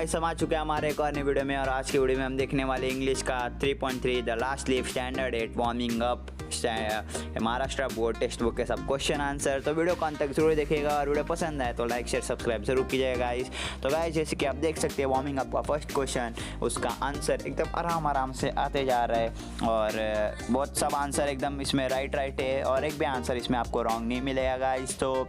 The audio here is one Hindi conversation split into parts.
गाइस, हम आ चुके हैं हमारे एक और नई वीडियो में। और आज की वीडियो में हम देखने वाले इंग्लिश का 3.3 the last leave standard 8 warming up Maharashtra board text book के सब क्वेश्चन आंसर। तो वीडियो को अंत तक जरूर देखिएगा और वीडियो पसंद आए तो लाइक शेयर सब्सक्राइब जरूर कीजिएगा गाइस। तो गाइस, जैसे कि आप देख सकते हैं वार्मिंग अप का फर्स्ट क्वेश्चन, उसका आंसर एकदम आराम से आते जा रहा है और बहुत सब आंसर एकदम इसमें राइट है और एक भी आंसर इसमें आपको रॉन्ग नहीं मिलेगा गाइस। तो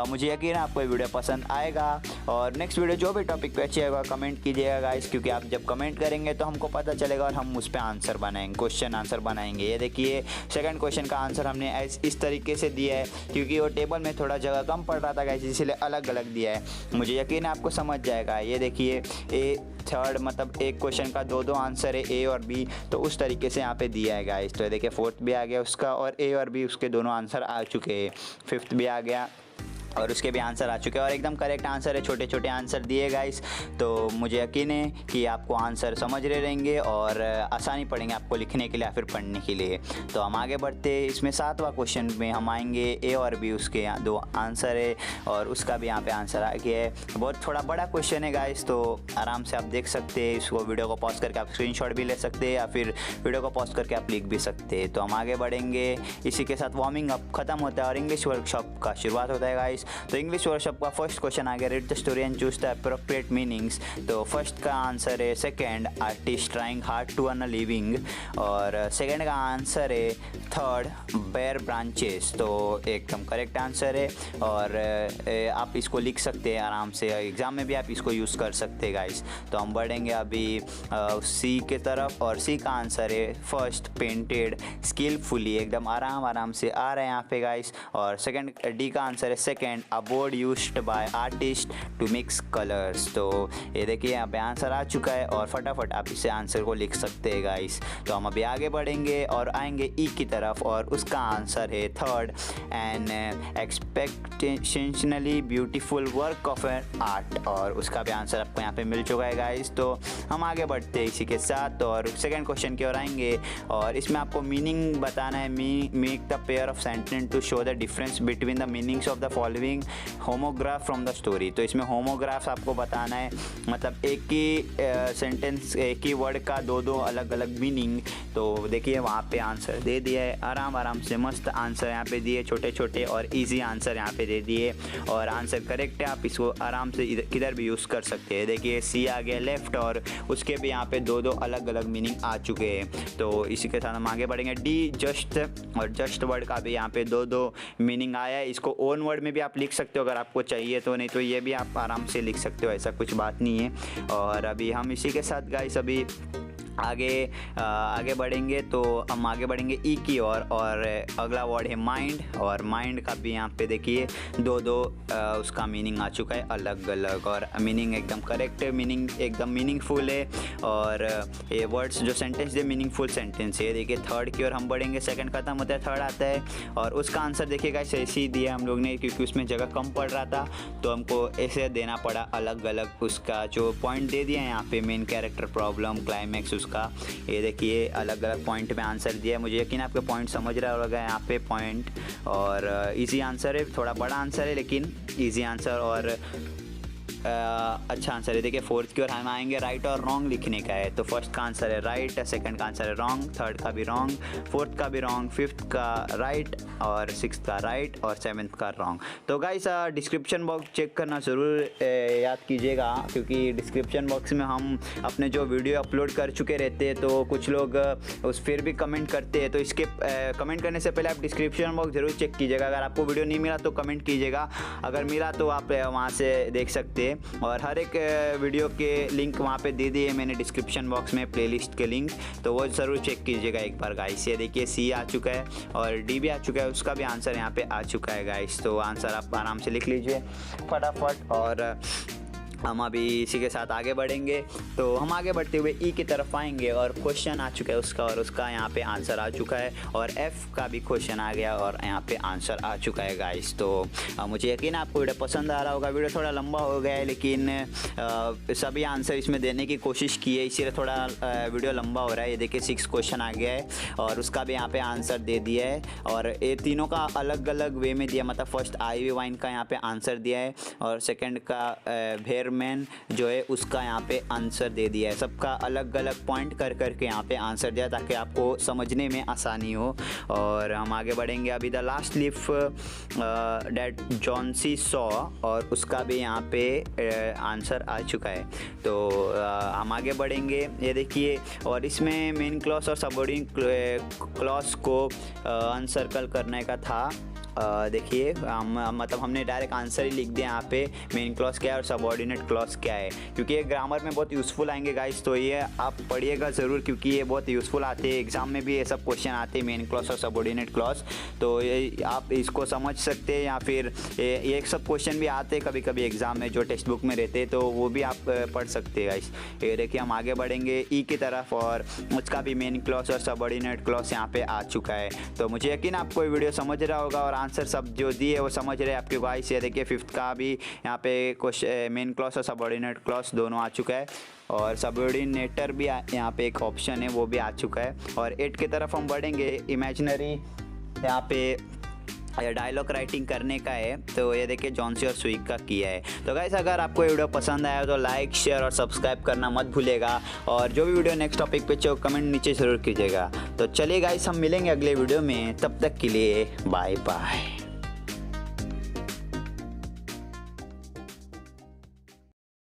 मुझे यकीन है आपको ये वीडियो पसंद आएगा और नेक्स्ट वीडियो जो भी टॉपिक पे अच्छी आएगा कमेंट कीजिएगा गाइस, क्योंकि आप जब कमेंट करेंगे तो हमको पता चलेगा और हम उस पर आंसर बनाएंगे, क्वेश्चन आंसर बनाएंगे। ये देखिए सेकंड क्वेश्चन का आंसर हमने इस तरीके से दिया है, क्योंकि वो टेबल में थोड़ा जगह कम पड़ रहा था गाइस, इसलिए अलग अलग दिया है। मुझे यकीन है आपको समझ जाएगा। ये देखिए ए थर्ड मतलब एक क्वेश्चन का दो आंसर है, ए और बी, तो उस तरीके से यहाँ पे दिया है गाइस। तो देखिए फोर्थ भी आ गया उसका और ए और बी उसके दोनों आंसर आ चुके हैं। फिफ्थ भी आ गया और उसके भी आंसर आ चुके हैं और एकदम करेक्ट आंसर है, छोटे छोटे आंसर दिए गाइस। तो मुझे यकीन है कि आपको आंसर समझ रहे रहेंगे और आसानी पड़ेंगे आपको लिखने के लिए या फिर पढ़ने के लिए। तो हम आगे बढ़ते हैं। इसमें सातवां क्वेश्चन में हम आएंगे, ए और बी उसके यहाँ दो आंसर है और उसका भी यहाँ पे आंसर आ गया है। बहुत थोड़ा बड़ा क्वेश्चन है गाइस, तो आराम से आप देख सकते हैं इसको। वीडियो को पॉज करके आप स्क्रीनशॉट भी ले सकते हैं या फिर वीडियो को पॉज करके आप लिख भी सकते हैं। तो हम आगे बढ़ेंगे। इसी के साथ वार्मिंग अप खत्म होता है और इंग्लिश वर्कशॉप का शुरुआत होता है गाइस। तो इंग्लिश वर्कशॉप का फर्स्ट क्वेश्चन आ गया, read the story and choose the appropriate meanings. तो फर्स्ट का आंसर है second, artist trying hard to earn a living, और सेकंड का आंसर है थर्ड, बेयर ब्रांचेस। तो एकदम करेक्ट आंसर है और आप इसको लिख सकते हैं आराम से, एग्जाम में भी आप इसको यूज़ कर सकते हैं गाइस। तो हम बढ़ेंगे अभी सी के तरफ और सी का आंसर है फर्स्ट, पेंटेड स्किलफुली। एकदम आराम से आ रहे हैं यहाँ पे गाइस। और सेकंड डी का आंसर है second, a board used by artist to mix colours. तो ये देखिए यहाँ पे आंसर आ चुका है और फटाफट आप इसे आंसर को लिख सकते हैं गाइस। तो हम अभी आगे बढ़ेंगे और आएंगे ई की तरफ और उसका आंसर है third, an expectationally beautiful work of an art, और उसका भी आंसर आपको यहाँ पे मिल चुका है गाइस। तो हम आगे बढ़ते हैं इसी के साथ और सेकंड क्वेश्चन की ओर आएंगे और इसमें आपको मीनिंग बताना है। Make the pair of sentence to show the difference between the meanings of the following homograph from the story. तो इसमें होमोग्राफ्स आपको बताना है, मतलब एक ही सेंटेंस एक ही वर्ड का दो अलग अलग मीनिंग। तो देखिए वहाँ पे आंसर दे दिया है, आराम से मस्त आंसर यहाँ पे दिए, छोटे छोटे और इजी आंसर यहाँ पे दे दिए और आंसर करेक्ट है। आप इसको आराम से किधर भी यूज़ कर सकते हैं। देखिए सी आ गया लेफ्ट और उसके भी यहाँ पे दो अलग अलग मीनिंग आ चुके हैं। तो इसी के साथ हम आगे बढ़ेंगे। डी जस्ट, और जस्ट वर्ड का भी यहाँ पे दो मीनिंग आया है। इसको ओन वर्ड में भी आप लिख सकते हो अगर आपको चाहिए तो, नहीं तो ये भी आप आराम से लिख सकते हो, ऐसा कुछ बात नहीं है। और अभी हम इसी के साथ गाइस अभी आगे बढ़ेंगे। तो हम आगे बढ़ेंगे ई की ओर और अगला वर्ड है माइंड, और माइंड का भी यहाँ पे देखिए दो उसका मीनिंग आ चुका है अलग अलग और मीनिंग एकदम करेक्ट है, मीनिंग एकदम मीनिंगफुल है। और ये वर्ड्स जो सेंटेंस दे मीनिंगफुल सेंटेंस है। देखिए थर्ड की ओर हम बढ़ेंगे, सेकंड खत्म होता है थर्ड आता है और उसका आंसर देखिएगा ऐसे ही दिया हम लोग ने, क्योंकि उसमें जगह कम पड़ रहा था तो हमको ऐसे देना पड़ा अलग अलग। उसका जो पॉइंट दे दिया है यहाँ पे, मेन कैरेक्टर, प्रॉब्लम, क्लाइमैक्स, का ये देखिए अलग अलग पॉइंट में आंसर दिया है। मुझे यकीन आपके पॉइंट समझ रहा होगा यहाँ पे पॉइंट। और इजी आंसर है, थोड़ा बड़ा आंसर है लेकिन इजी आंसर और अच्छा आंसर है। देखिए फोर्थ की ओर हम आएंगे, राइट और रॉन्ग लिखने का है। तो फर्स्ट का आंसर है राइट, सेकंड का आंसर है रॉन्ग, थर्ड का भी रॉन्ग, फोर्थ का भी रॉन्ग, फिफ्थ का राइट और सिक्स्थ का राइट और सेवन्थ का रॉन्ग। तो गाइस डिस्क्रिप्शन बॉक्स चेक करना ज़रूर याद कीजिएगा, क्योंकि डिस्क्रिप्शन बॉक्स में हम अपने जो वीडियो अपलोड कर चुके रहते हैं तो कुछ लोग उस फिर भी कमेंट करते हैं। तो इसके कमेंट करने से पहले आप डिस्क्रिप्शन बॉक्स ज़रूर चेक कीजिएगा। अगर आपको वीडियो नहीं मिला तो कमेंट कीजिएगा, अगर मिला तो आप वहाँ से देख सकते हैं। और हर एक वीडियो के लिंक वहाँ पे दे दिए मैंने डिस्क्रिप्शन बॉक्स में, प्लेलिस्ट के लिंक, तो वो ज़रूर चेक कीजिएगा एक बार गाइस। ये देखिए सी आ चुका है और डी भी आ चुका है, उसका भी आंसर यहाँ पे आ चुका है गाइस। तो आंसर आप आराम से लिख लीजिए फटाफट और हम अभी इसी के साथ आगे बढ़ेंगे। तो हम आगे बढ़ते हुए ई की तरफ आएंगे और क्वेश्चन आ चुका है उसका और उसका यहाँ पे आंसर आ चुका है और एफ़ का भी क्वेश्चन आ गया और यहाँ पे आंसर आ चुका है गाइस। तो मुझे यकीन है आपको वीडियो पसंद आ रहा होगा। वीडियो थोड़ा लंबा हो गया है लेकिन सभी आंसर इसमें देने की कोशिश की है, इसीलिए थोड़ा वीडियो लंबा हो रहा है। ये देखिए 6 क्वेश्चन आ गया है और उसका भी यहाँ पे आंसर दे दिया है और ये तीनों का अलग अलग वे में दिया। मतलब फर्स्ट आई वी वाइन का यहाँ पे आंसर दिया है और सेकेंड का भेर मैन जो है उसका यहाँ पे आंसर दे दिया है। सबका अलग अलग पॉइंट कर करके यहाँ पे आंसर दिया ताकि आपको समझने में आसानी हो। और हम आगे बढ़ेंगे। अभी the last leaf that Johnsy saw, और उसका भी यहाँ पे आंसर आ चुका है। तो हम आगे बढ़ेंगे। ये देखिए, और इसमें मेन क्लॉज और सबऑर्डिनेट क्लॉज को अनसर्कल करने का था। देखिए मतलब हमने डायरेक्ट आंसर ही लिख दिया यहाँ पे मेन क्लॉज क्या है और सबऑर्डिनेट क्लॉज क्या है, क्योंकि ये ग्रामर में बहुत यूज़फुल आएंगे गाइस। तो ये आप पढ़िएगा ज़रूर, क्योंकि ये बहुत यूज़फुल आते हैं। एग्जाम में भी ये सब क्वेश्चन आते हैं, मेन क्लॉज और सबऑर्डिनेट क्लॉज। तो ये आप इसको समझ सकते हैं, या फिर ये सब क्वेश्चन भी आते हैं कभी कभी एग्जाम में जो टेक्स्ट बुक में रहते हैं, तो वो भी आप पढ़ सकते हैं गाइस। ये देखिए, हम आगे बढ़ेंगे ई की तरफ, और उसका भी मेन क्लॉज और सबऑर्डिनेट क्लॉज यहाँ पे आ चुका है। तो मुझे यकीन आपको ये वीडियो समझ रहा होगा और आंसर सब जो दिए वो समझ रहे हैं आपके गाइस। ये देखिए, 5th का भी यहाँ पे क्वेश्चन मेन क्लॉज और सबऑर्डिनेट क्लॉज दोनों आ चुका है, और सबऑर्डिनेटर भी यहाँ पे एक ऑप्शन है वो भी आ चुका है। और 8 की तरफ हम बढ़ेंगे। इमेजिनरी यहाँ पे डायलॉग राइटिंग करने का है। तो ये देखिए, जॉन्सी और स्वीक का किया है। तो गाइस, अगर आपको ये वीडियो पसंद आया तो लाइक, शेयर और सब्सक्राइब करना मत भूलिएगा, और जो भी वीडियो नेक्स्ट टॉपिक पे चाहिए कमेंट नीचे ज़रूर कीजिएगा। तो चलिए गाइस, हम मिलेंगे अगले वीडियो में, तब तक के लिए बाय बाय।